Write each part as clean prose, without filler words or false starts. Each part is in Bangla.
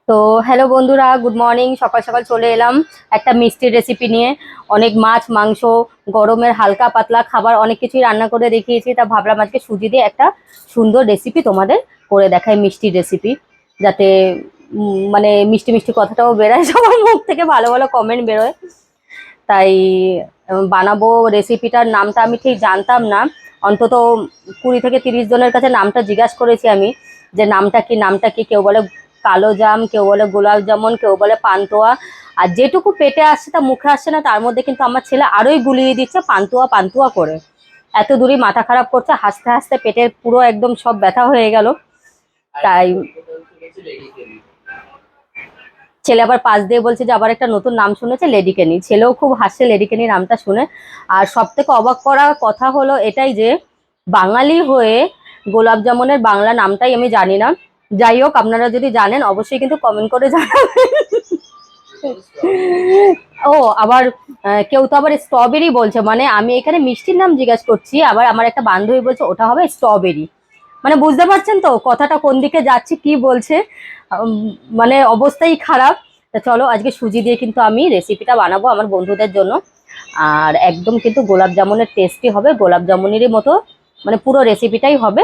তো হ্যালো বন্ধুরা, গুড মর্নিং। সকাল সকাল চলে এলাম একটা মিষ্টির রেসিপি নিয়ে। অনেক মাছ মাংস, গরমের হালকা পাতলা খাবার অনেক কিছুই রান্না করে দেখিয়েছি। তা ভাবলাম আজকে সুজি দিয়ে একটা সুন্দর রেসিপি তোমাদের করে দেখাই, মিষ্টির রেসিপি, যাতে মানে মিষ্টি মিষ্টি কথাটাও বেরোয়, সবার মুখ থেকে ভালো ভালো কমেন্ট বেরোয়। তাই বানাবো। রেসিপিটার নামটা আমি ঠিক জানতাম না। অন্তত 20 থেকে 30 জনের কাছে নামটা জিজ্ঞাসা করেছি আমি, যে নামটা কি। কেউ বলে কালো জাম, কেউ বলে গোলাপ জামুন, কেউ বলে পান্তুয়া। আর যেটুকু পেটে আসছে তা মুখে আসছে না, তার মধ্যে কিন্তু আমার ছেলে আরোই গুলিয়ে দিচ্ছে পান্তুয়া পান্তুয়া করে। এত দূরই মাথা খারাপ করছে, হাসতে হাসতে পেটের পুরো একদম সব ব্যথা হয়ে গেল। তাই ছেলে আবার পাশ দিয়ে বলছে যে আবার একটা নতুন নাম শুনেছে, লেডিকেনি। ছেলেও খুব হাসছে লেডিকেনি নামটা শুনে। আর সব থেকে অবাক করার কথা হলো এটাই যে বাঙালি হয়ে গোলাপ জামুনের বাংলা নামটাই আমি জানি না। যাই হোক, আপনারা যদি জানেন অবশ্যই কিন্তু কমেন্ট করে জানাবেন। ও আবার কেউ তো আবার স্ট্রবেরি বলছে, মানে আমি এখানে মিষ্টির নাম জিজ্ঞাসা করছি, আবার আমার একটা বান্ধবী বলছে ওটা হবে স্ট্রবেরি। মানে বুঝতে পারছেন তো কথাটা কোন দিকে যাচ্ছে, কি বলছে। মানে অবস্থাই খারাপ। তা চলো, আজকে সুজি দিয়ে কিন্তু আমি রেসিপিটা বানাবো আমার বন্ধুদের জন্য। আর একদম কিন্তু গোলাপ জামুনের টেস্টি হবে, গোলাপ জামুনেরই মতো। মানে পুরো রেসিপিটাই হবে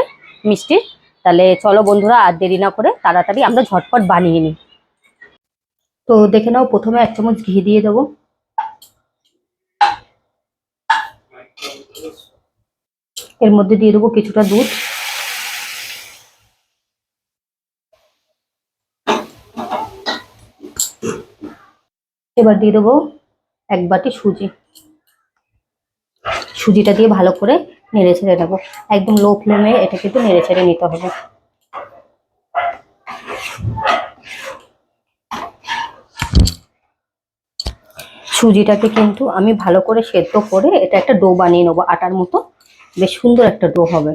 মিষ্টি। তাহলে চলো বন্ধুরা, আর দেরি না করে তাড়াতাড়ি আমরা ঝটপট বানিয়ে নিই। তো দেখে নাও, প্রথমে 1 চামচ ঘি দিয়ে দেবো। এর মধ্যে দিয়ে দেবো কিছুটা দুধ। এবার দিয়ে দেবো 1 বাটি সুজি। সুজিটা দিয়ে ভালো করে নেড়ে ছেড়ে নেবো। একদম লো ফ্লেমে এটা কিন্তু নেড়ে ছেড়ে নিতে হবে। সুজিটাকে কিন্তু আমি ভালো করে সেদ্ধ করে এটা একটা ডো বানিয়ে নেবো, আটার মতো। বেশ সুন্দর একটা ডো হবে।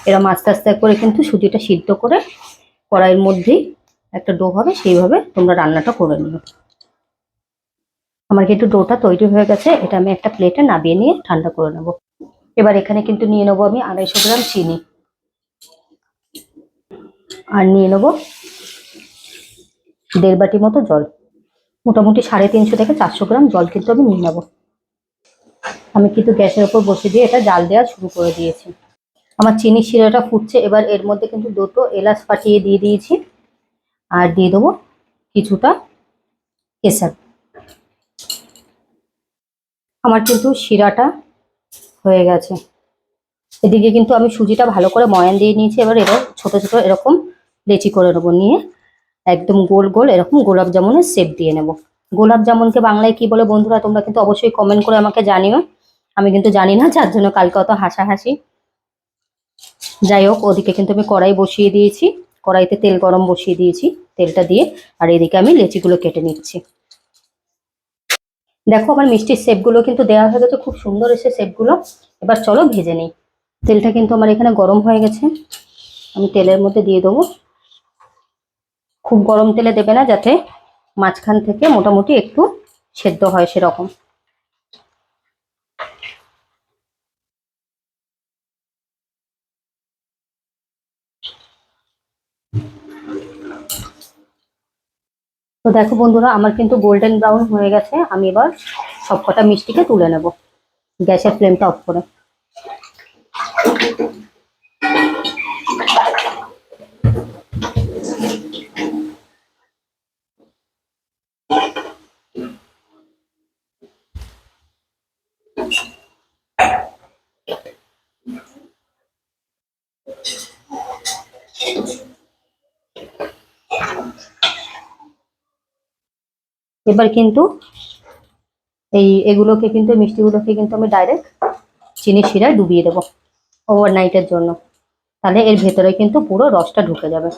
এরকম আস্তে আস্তে করে কিন্তু সুজিটা সিদ্ধ করে কড়াইয়ের মধ্যেই একটা ডো হবে, সেইভাবে তোমরা রান্নাটা করে নিও। আমার কিন্তু ডোটা তৈরি হয়ে গেছে, এটা আমি একটা প্লেটে নামিয়ে নিয়ে ঠান্ডা করে নেবো। এবার এখানে কিন্তু নিয়ে নেবো আমি 250 গ্রাম চিনি। আর নিয়ে নেবো 1.5 বাটি মতো জল। মোটামুটি 350 থেকে 400 গ্রাম জল কিন্তু আমি নিয়ে নেবো। আমি কিন্তু গ্যাসের ওপর বসে দিয়ে এটা জাল দেওয়া শুরু করে দিয়েছি। আমার চিনি শিরাটা ফুটছে, এবার এর মধ্যে কিন্তু 2টো এলাচ ফাটিয়ে দিয়ে দিয়েছি। আর দিয়ে দেবো কিছুটা কেশর। আমার কিন্তু শিরাটা হয়ে গেছে। এদিকে কিন্তু আমি সুজিটা ভালো করে ময়ান দিয়ে নিয়েছি। এবার এবার ছোট ছোট এরকম লেচি করে নেবো, নিয়ে একদম গোল গোল এরকম গোলাপ জামুনের শেপ দিয়ে নেব। গোলাপ জামুনকে বাংলায় কি বলে বন্ধুরা, তোমরা কিন্তু অবশ্যই কমেন্ট করে আমাকে জানিও। আমি কিন্তু জানি না, যার জন্য কালকে অত হাসাহাসি। যাই হোক, ওদিকে কিন্তু আমি কড়াই বসিয়ে দিয়েছি। কড়াইতে তেল গরম বসিয়ে দিয়েছি, তেলটা দিয়ে। আর এদিকে আমি লেচিগুলো কেটে নিচ্ছি। দেখো, আমার মিষ্টির শেপগুলো কিন্তু দেওয়া হয়ে গেছে, খুব সুন্দর এসে শেপগুলো। এবার চলো ভেজে নিই। তেলটা কিন্তু আমার এখানে গরম হয়ে গেছে। আমি তেলের মধ্যে দিয়ে দেবো। খুব গরম তেলে দেবে না, যাতে মাঝখান থেকে মোটামুটি একটু সেদ্ধ হয় সেরকম। তো দেখো বন্ধুরা, আমার কিন্তু গোল্ডেন ব্রাউন হয়ে গেছে। আমি এবার সবকটা মিষ্টিকে তুলে নেব গ্যাসের ফ্লেমটা অফ করে। এবার কিন্তু এগুলোকে কিন্তু মিষ্টিগুলোকে কিন্তু আমি ডাইরেক্ট চিনির শিরায় ডুবিয়ে দেবো ওভারনাইটের জন্য। তাহলে এর ভেতরে কিন্তু পুরো রসটা ঢুকে যাবে।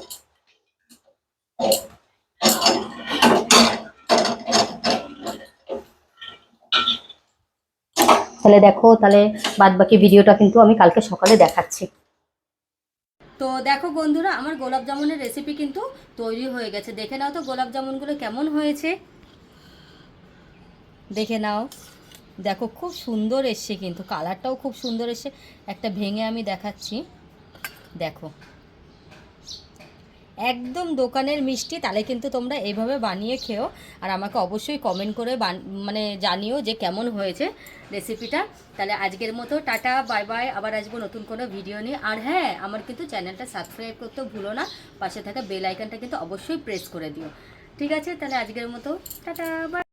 তাহলে দেখো, তাহলে বাদ বাকি ভিডিওটা কিন্তু আমি কালকে সকালে দেখাচ্ছি। তো দেখো বন্ধুরা, আমার গোলাপ জামুনের রেসিপি কিন্তু তৈরি হয়ে গেছে। দেখে নাও তো গোলাপ জামুনগুলো কেমন হয়েছে, দেখে নাও। দেখো, খুব সুন্দর এসছে, কিন্তু কালারটাও খুব সুন্দর এসছে। একটা ভেঙে আমি দেখাচ্ছি, দেখো। একদম দোকানের মিষ্টি, তাহলে কিন্তু তোমরা এইভাবে বানিয়ে খেও। আর আমাকে অবশ্যই কমেন্ট করে মানে জানিও যে কেমন হয়েছে রেসিপিটা। তাহলে আজকের মতো টাটা, বাই বাই, আবার আসবো নতুন কোনো ভিডিও নিয়ে। আর হ্যাঁ, আমার কিন্তু চ্যানেলটা সাবস্ক্রাইব করতেও ভুলো না, পাশে থাকা বেল আইকনটা কিন্তু অবশ্যই প্রেস করে দিও। ঠিক আছে, তাহলে আজকের মতো টাটা, বাই।